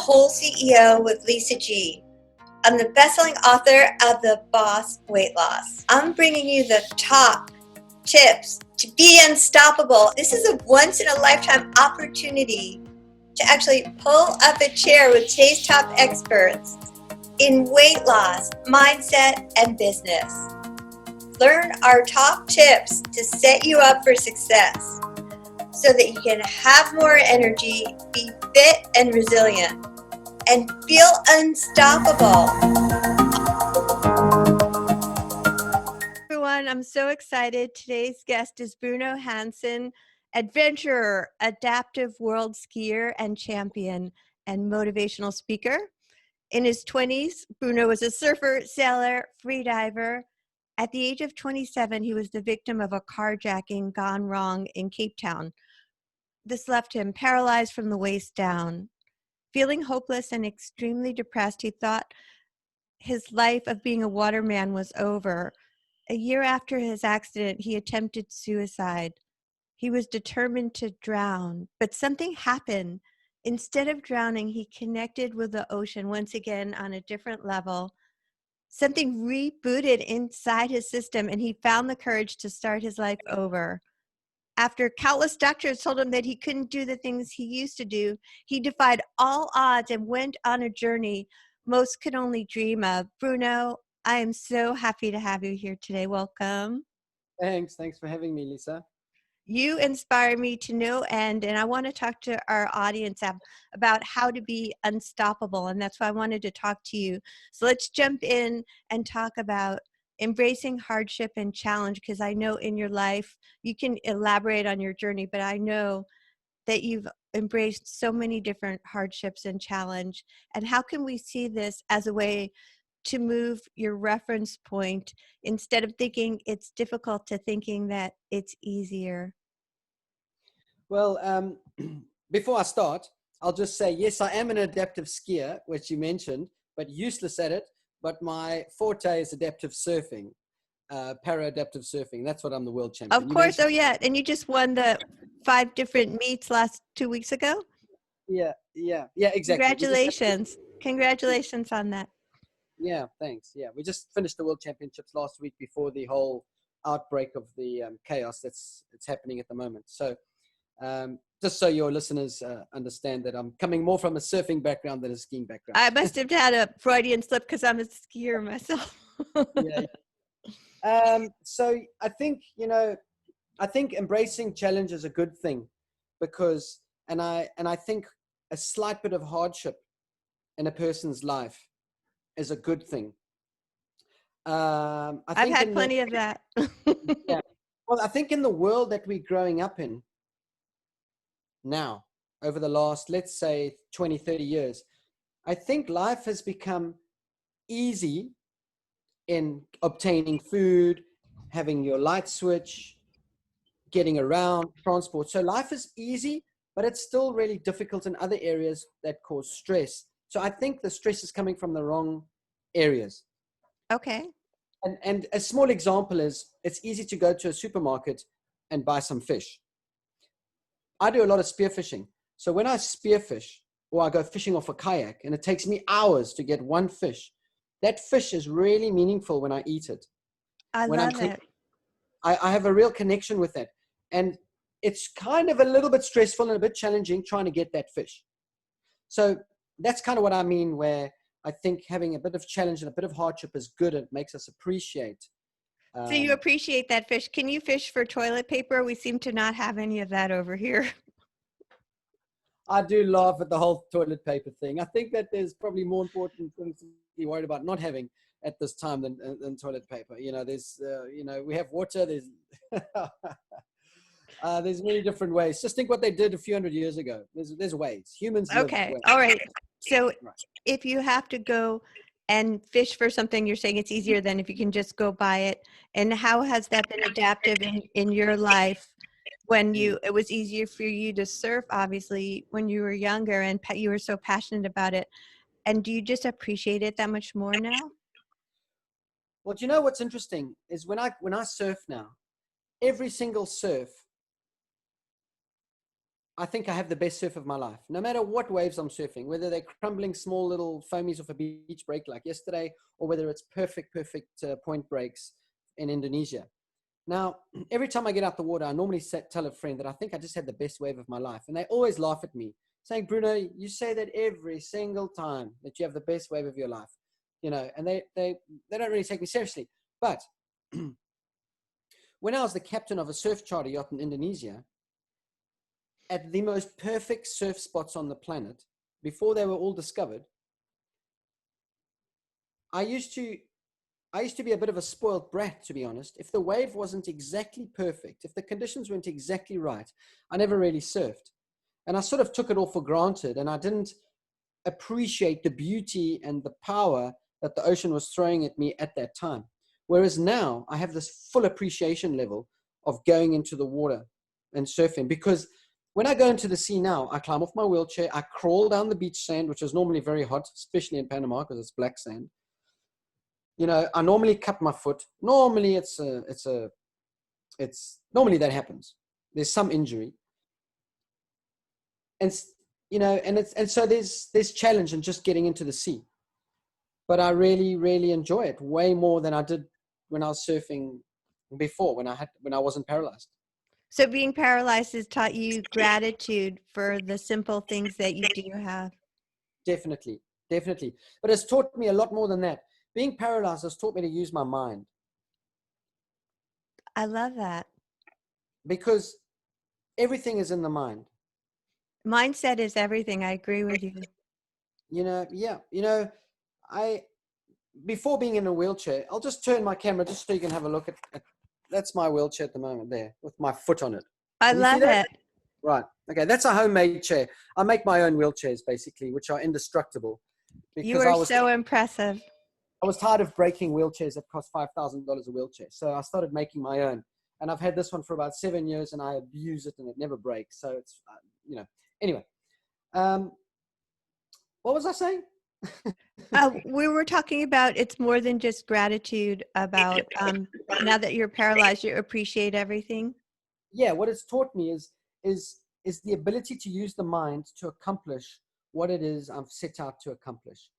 Whole CEO with Lisa G. I'm the best-selling author of The Boss Weight Loss. I'm bringing you the top tips to be unstoppable. This is a once-in-a-lifetime opportunity to actually pull up a chair with today's top experts in weight loss, mindset, and business. Learn our top tips to set you up for success so that you can have more energy, be fit and resilient, and feel unstoppable. Everyone, I'm so excited. Today's guest is Bruno Hansen, adventurer, adaptive world skier and champion, and motivational speaker. In his 20s, Bruno was a surfer, sailor, freediver. At the age of 27, he was the victim of a carjacking gone wrong in Cape Town. This left him paralyzed from the waist down. Feeling hopeless and extremely depressed, he thought his life of being a waterman was over. A year after his accident, he attempted suicide. He was determined to drown, but something happened. Instead of drowning, he connected with the ocean once again on a different level. Something rebooted inside his system, and he found the courage to start his life over. After countless doctors told him that he couldn't do the things he used to do, he defied all odds and went on a journey most could only dream of. Bruno, I am so happy to have you here today. Welcome. Thanks for having me, Lisa. You inspire me to no end, and I want to talk to our audience about how to be unstoppable, and that's why I wanted to talk to you. So let's jump in and talk about embracing hardship and challenge, because I know in your life, you can elaborate on your journey, but I know that you've embraced so many different hardships and challenge. And how can we see this as a way to move your reference point instead of thinking it's difficult to thinking that it's easier? Well, before I start, I'll just say, yes, I am an adaptive skier, which you mentioned, but useless at it. But my forte is adaptive surfing, para-adaptive surfing. That's what I'm the world champion. Of course. Oh, yeah. And you just won the 5 different meets last 2 weeks ago? Yeah, exactly. Congratulations on that. Yeah, thanks. Yeah, we just finished the world championships last week before the whole outbreak of the chaos that's happening at the moment. So just so your listeners understand that I'm coming more from a surfing background than a skiing background. I must have had a Freudian slip because I'm a skier myself. Yeah. So I think embracing challenge is a good thing, because, and I think a slight bit of hardship in a person's life is a good thing. I've had plenty of that. Yeah. Well, I think in the world that we're growing up in now, over the last, let's say 20, 30 years, I think life has become easy in obtaining food, having your light switch, getting around, transport. So life is easy, but it's still really difficult in other areas that cause stress. So I think the stress is coming from the wrong areas. Okay. And a small example is, it's easy to go to a supermarket and buy some fish. I do a lot of spearfishing. So when I spearfish, or I go fishing off a kayak, and it takes me hours to get one fish, that fish is really meaningful when I eat it. I love it. I have a real connection with that. And it's kind of a little bit stressful and a bit challenging trying to get that fish. So that's kind of what I mean, where I think having a bit of challenge and a bit of hardship is good. It makes us appreciate. So you appreciate that fish. Can you fish for toilet paper? We seem to not have any of that over here. I do laugh at the whole toilet paper thing. I think that there's probably more important things to be worried about not having at this time than toilet paper. There's, we have water. There's, there's many different ways. Just think what they did a few hundred years ago. There's ways. Humans live Okay. ways. All right. So Right. if you have to go and fish for something, you're saying it's easier than if you can just go buy it. And how has that been adaptive in your life when it was easier for you to surf, obviously, when you were younger and you were so passionate about it? And do you just appreciate it that much more now? Well, do you know what's interesting is when I surf now, every single surf I think I have the best surf of my life. No matter what waves I'm surfing, whether they're crumbling small little foamies off a beach break like yesterday, or whether it's perfect point breaks in Indonesia. Now, every time I get out the water, I normally tell a friend that I think I just had the best wave of my life. And they always laugh at me, saying, Bruno, you say that every single time that you have the best wave of your life. And they don't really take me seriously. But when I was the captain of a surf charter yacht in Indonesia, at the most perfect surf spots on the planet, before they were all discovered, I used to be a bit of a spoiled brat, to be honest. If the wave wasn't exactly perfect, if the conditions weren't exactly right, I never really surfed. And I sort of took it all for granted, and I didn't appreciate the beauty and the power that the ocean was throwing at me at that time. Whereas now I have this full appreciation level of going into the water and surfing, because when I go into the sea now, I climb off my wheelchair, I crawl down the beach sand, which is normally very hot, especially in Panama because it's black sand. I normally cut my foot. Normally normally that happens. There's some injury. And so there's challenge in just getting into the sea. But I really, really enjoy it way more than I did when I was surfing before, when I wasn't paralyzed. So being paralyzed has taught you gratitude for the simple things that you do have. Definitely. But it's taught me a lot more than that. Being paralyzed has taught me to use my mind. I love that. Because everything is in the mind. Mindset is everything. I agree with you. Before being in a wheelchair, I'll just turn my camera just so you can have a look at that's my wheelchair at the moment there with my foot on it. I love it. Right. Okay. That's a homemade chair. I make my own wheelchairs basically, which are indestructible. You are so impressive. I was tired of breaking wheelchairs that cost $5,000 a wheelchair. So I started making my own, and I've had this one for about 7 years and I abuse it and it never breaks. So it's, anyway, what was I saying? We were talking about it's more than just gratitude about now that you're paralyzed, you appreciate everything. Yeah, what it's taught me is the ability to use the mind to accomplish what it is I've set out to accomplish.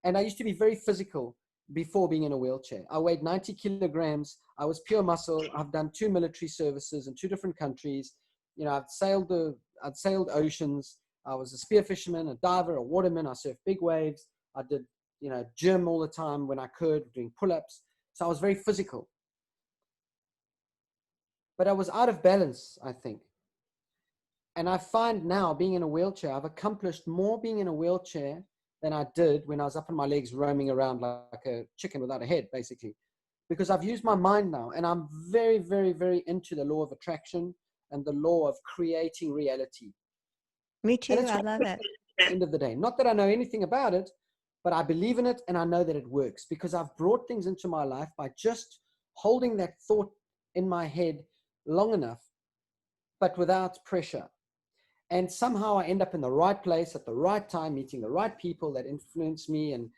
And I used to be very physical before being in a wheelchair. I weighed 90 kilograms. I was pure muscle. I've done 2 military services in 2 different countries. I've sailed oceans. I was a spear fisherman, a diver, a waterman. I surfed big waves. I did, gym all the time when I could, doing pull-ups. So I was very physical. But I was out of balance, I think. And I find now, being in a wheelchair, I've accomplished more being in a wheelchair than I did when I was up on my legs roaming around like a chicken without a head, basically. Because I've used my mind now, and I'm very, very, very into the law of attraction and the law of creating reality. Me too. I love it. At the end of the day, not that I know anything about it, but I believe in it and I know that it works because I've brought things into my life by just holding that thought in my head long enough, but without pressure. And somehow I end up in the right place at the right time, meeting the right people that influence me. And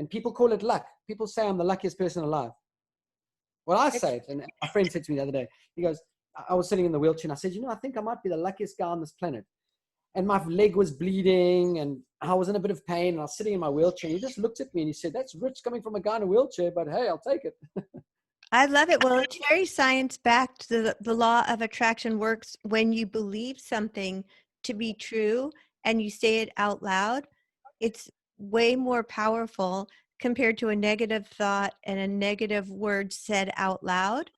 people call it luck. People say I'm the luckiest person alive. Well, I say it. And a friend said to me the other day, he goes, I was sitting in the wheelchair and I said, I think I might be the luckiest guy on this planet. And my leg was bleeding and I was in a bit of pain and I was sitting in my wheelchair. And he just looked at me and he said, that's rich coming from a guy in a wheelchair, but hey, I'll take it. I love it. Well, it's very science-backed. The law of attraction works when you believe something to be true and you say it out loud. It's way more powerful compared to a negative thought and a negative word said out loud.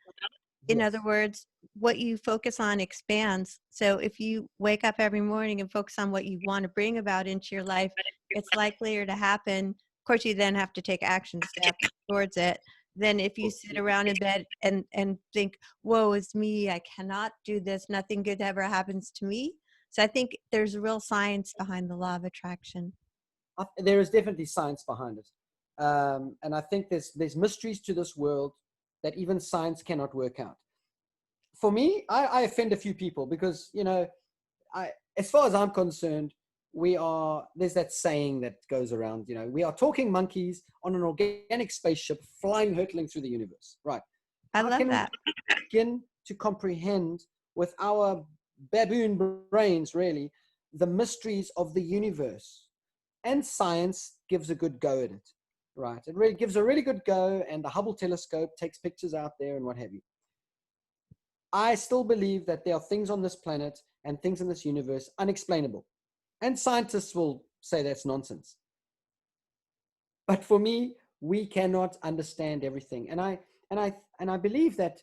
In Yes. other words, what you focus on expands. So if you wake up every morning and focus on what you want to bring about into your life, it's likelier to happen. Of course, you then have to take action steps towards it. Then if you sit around in bed and think, woe is me, I cannot do this, nothing good ever happens to me. So I think there's real science behind the law of attraction. There is definitely science behind it. And I think there's mysteries to this world that even science cannot work out. For me, I offend a few people because, as far as I'm concerned, there's that saying that goes around, we are talking monkeys on an organic spaceship flying, hurtling through the universe. Right. I love that. We begin to comprehend with our baboon brains, really, the mysteries of the universe. And science gives a good go at it, right? It really gives a really good go, and the Hubble telescope takes pictures out there and what have you. I still believe that there are things on this planet and things in this universe unexplainable. And scientists will say that's nonsense. But for me, we cannot understand everything. And I believe that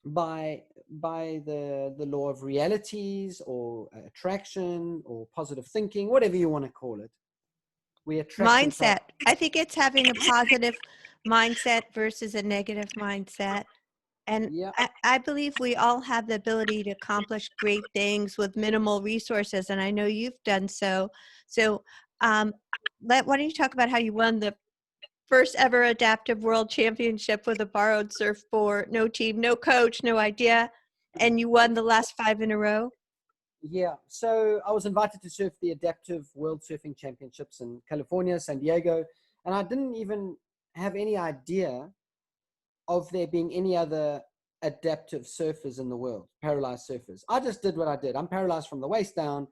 by the law of realities or attraction or positive thinking, whatever you want to call it, we attract mindset. I think it's having a positive mindset versus a negative mindset. And yeah. I believe we all have the ability to accomplish great things with minimal resources, and I know you've done so. So why don't you talk about how you won the first ever adaptive world championship with a borrowed surfboard, no team, no coach, no idea, and you won the last 5 in a row? Yeah, so I was invited to surf the Adaptive World Surfing Championships in California, San Diego, and I didn't even have any idea of there being any other adaptive surfers in the world, paralysed surfers. I just did what I did. I'm paralysed from the waist down,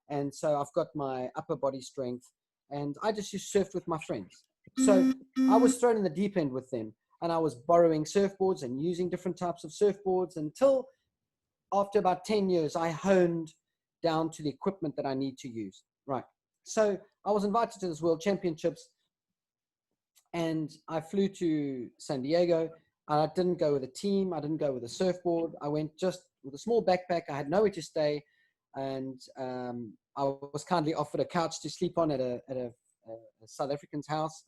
and so I've got my upper body strength, and I just surfed with my friends. So I was thrown in the deep end with them, and I was borrowing surfboards and using different types of surfboards until after about 10 years, I honed down to the equipment that I need to use. Right. So I was invited to this World Championships, and I flew to San Diego. I didn't go with a team. I didn't go with a surfboard. I went just with a small backpack. I had nowhere to stay, and I was kindly offered a couch to sleep on at a South African's house.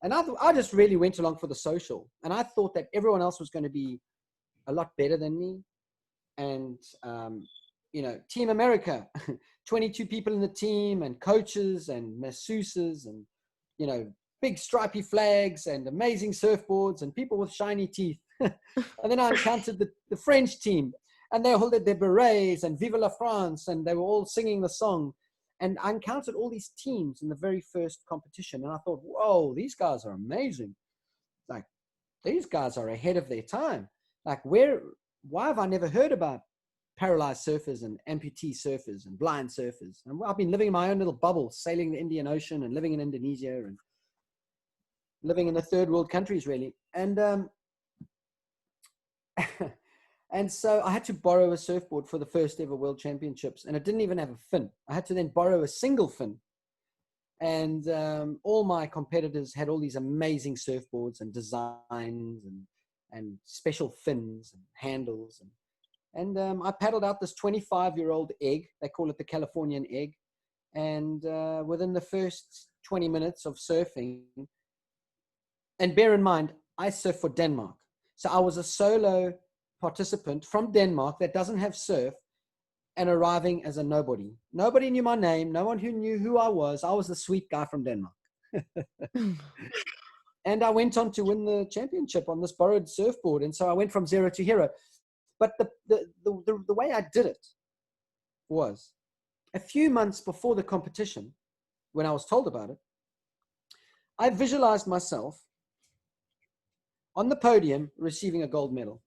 And I just really went along for the social. And I thought that everyone else was going to be a lot better than me. And, you know, Team America, 22 people in the team, and coaches and masseuses, and, you know, big stripy flags and amazing surfboards and people with shiny teeth. And then I encountered the French team, and they all had their berets and Vive la France, and they were all singing the song. And I encountered all these teams in the very first competition, and I thought, whoa, these guys are amazing. Like, these guys are ahead of their time. Like, why have I never heard about paralyzed surfers and amputee surfers and blind surfers? And I've been living in my own little bubble, sailing the Indian Ocean and living in Indonesia and living in the third world countries, really. And and so I had to borrow a surfboard for the first ever World Championships, and it didn't even have a fin. I had to then borrow a single fin. And all my competitors had all these amazing surfboards and designs and special fins and handles. And I paddled out this 25-year-old egg. They call it the Californian egg. And within the first 20 minutes of surfing, and bear in mind, I surf for Denmark. So I was a solo participant from Denmark that doesn't have surf, and arriving as a nobody. Nobody knew my name. No one who knew who I was. I was the sweet guy from Denmark. And I went on to win the championship on this borrowed surfboard. And so I went from zero to hero. But the way I did it was a few months before the competition, when I was told about it, I visualized myself on the podium receiving a gold medal.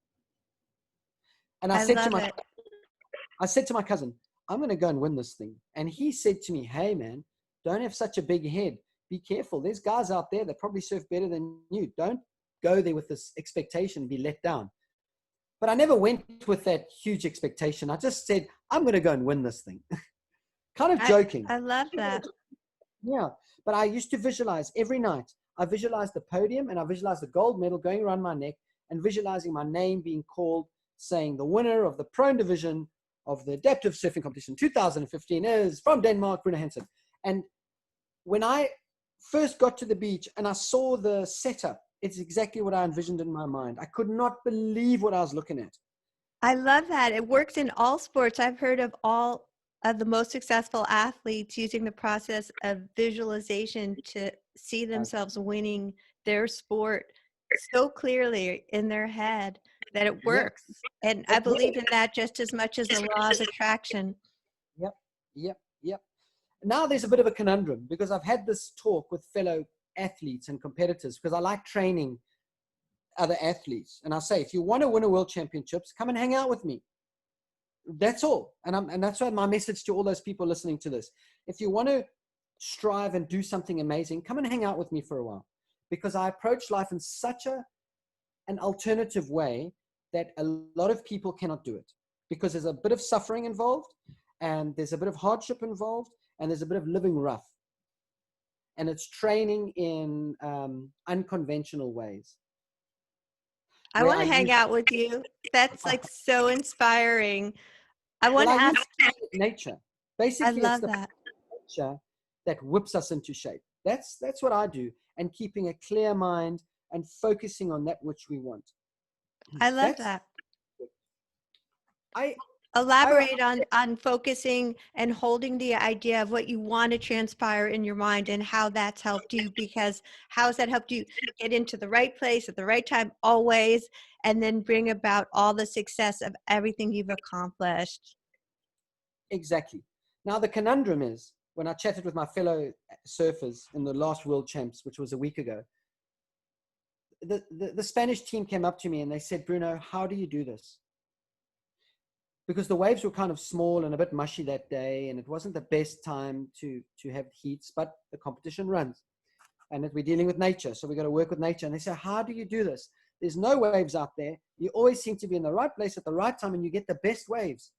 And I said to my cousin, I'm going to go and win this thing. And he said to me, hey, man, don't have such a big head. Be careful. There's guys out there that probably surf better than you. Don't go there with this expectation, be let down. But I never went with that huge expectation. I just said, I'm going to go and win this thing. Kind of joking. I love that. Yeah. But I used to visualize every night. I visualized the podium, and I visualized the gold medal going around my neck, and visualizing my name being called, saying the winner of the prone division of the adaptive surfing competition 2015 is from Denmark, Bruno Hansen. And when I first got to the beach and I saw the setup, it's exactly what I envisioned in my mind. I could not believe what I was looking at. I love that. It works in all sports. I've heard of all of the most successful athletes using the process of visualization to see themselves winning their sport so clearly in their head that it works. Yeah. And I believe in that just as much as the law of attraction. Yep. Now there's a bit of a conundrum, because I've had this talk with fellow athletes and competitors, because I like training other athletes. And I say, if you want to win a world championships, come and hang out with me. That's all. And that's why my message to all those people listening to this, if you want to strive and do something amazing, come and hang out with me for a while, because I approach life in such an alternative way that a lot of people cannot do it, because there's a bit of suffering involved, and there's a bit of hardship involved, and there's a bit of living rough, and it's training in unconventional ways. I want to hang out with you. That's like so inspiring. I want to ask. Nature. Basically, I love it's the that. nature that whips us into shape. That's what I do, and keeping a clear mind and focusing on that which we want. I love that. I elaborate on focusing and holding the idea of what you want to transpire in your mind and how that's helped you, because how's that helped you get into the right place at the right time always, and then bring about all the success of everything you've accomplished. Exactly. Now the conundrum is, when I chatted with my fellow surfers in the last World Champs, which was a week ago, the Spanish team came up to me and they said, Bruno, how do you do this? Because the waves were kind of small and a bit mushy that day, and it wasn't the best time to have heats, but the competition runs, and we're dealing with nature, so we got to work with nature. And they say, how do you do this? There's no waves out there. You always seem to be in the right place at the right time, and you get the best waves.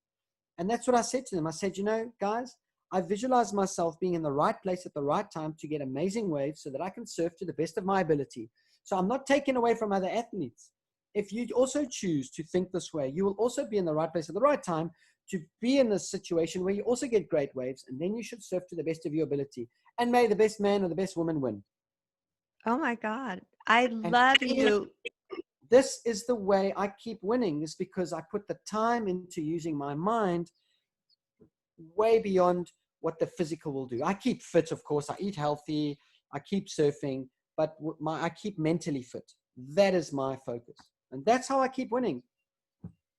And that's what I said to them. I said, you know, guys, I visualize myself being in the right place at the right time to get amazing waves so that I can surf to the best of my ability. So I'm not taking away from other athletes. If you also choose to think this way, you will also be in the right place at the right time to be in this situation where you also get great waves, and then you should surf to the best of your ability. And may the best man or the best woman win. Oh my God. I love you. This is the way I keep winning, is because I put the time into using my mind way beyond what the physical will do. I keep fit, of course. I eat healthy. I keep surfing, but I keep mentally fit. That is my focus. And that's how I keep winning.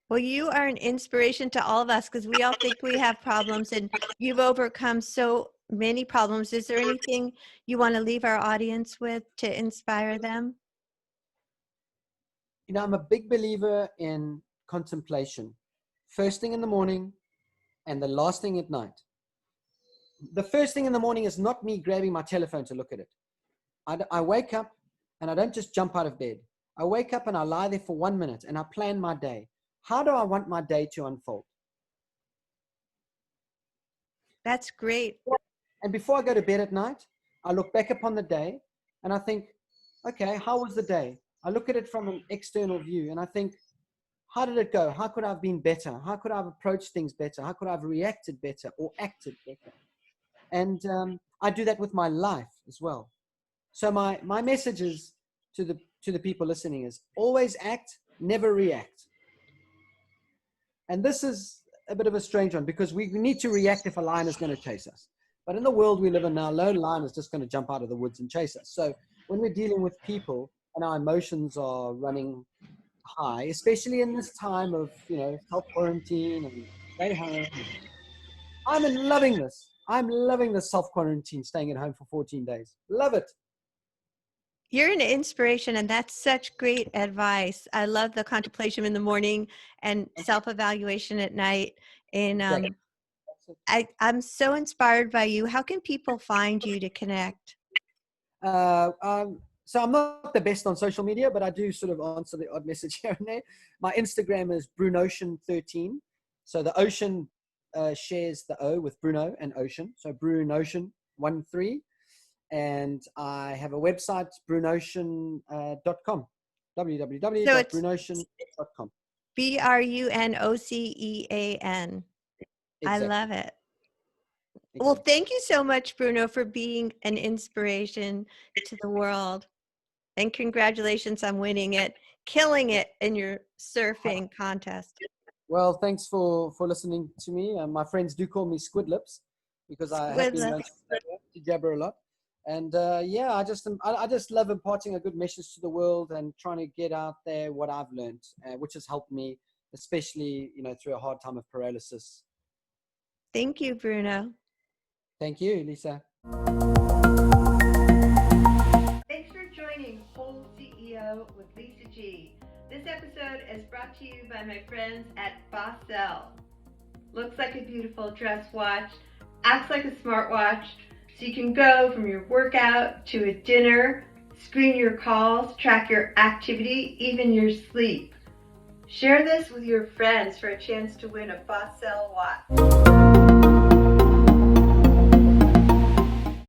Well, you are an inspiration to all of us, because we all think we have problems, and you've overcome so many problems. Is there anything you want to leave our audience with to inspire them? You know, I'm a big believer in contemplation. First thing in the morning and the last thing at night. The first thing in the morning is not me grabbing my telephone to look at it. I wake up and I don't just jump out of bed. I wake up and I lie there for 1 minute and I plan my day. How do I want my day to unfold? That's great. And before I go to bed at night, I look back upon the day and I think, okay, how was the day? I look at it from an external view and I think, how did it go? How could I have been better? How could I have approached things better? How could I have reacted better or acted better? And I do that with my life as well. So my message is to the people listening is always act, never react. And this is a bit of a strange one, because we need to react if a lion is going to chase us. But in the world we live in now, a lone lion is just going to jump out of the woods and chase us. So when we're dealing with people and our emotions are running high, especially in this time of, you know, self-quarantine and stay home, I'm loving this. I'm loving the self-quarantine, staying at home for 14 days. Love it. You're an inspiration, and that's such great advice. I love the contemplation in the morning and self-evaluation at night. And I'm so inspired by you. How can people find you to connect? So I'm not the best on social media, but I do sort of answer the odd message here and there. My Instagram is Brunocean13. So the ocean shares the O with Bruno and ocean. So Brunocean13. And I have a website, brunocean.com, www.brunocean.com. BRUNOCEAN. Exactly. I love it. Exactly. Well, thank you so much, Bruno, for being an inspiration to the world. And congratulations on winning it, killing it in your surfing contest. Well, thanks for listening to me. My friends do call me Squid Lips, because I have been known to jabber a lot. And yeah, I just love imparting a good message to the world and trying to get out there what I've learned, which has helped me, especially, you know, through a hard time of paralysis. Thank you, Bruno. Thank you, Lisa. Thanks for joining Whole CEO with Lisa G. This episode is brought to you by my friends at Bossell. looks like a beautiful dress watch, acts like a smartwatch, so you can go from your workout to a dinner, screen your calls, track your activity, even your sleep. Share this with your friends for a chance to win a Fossil watch.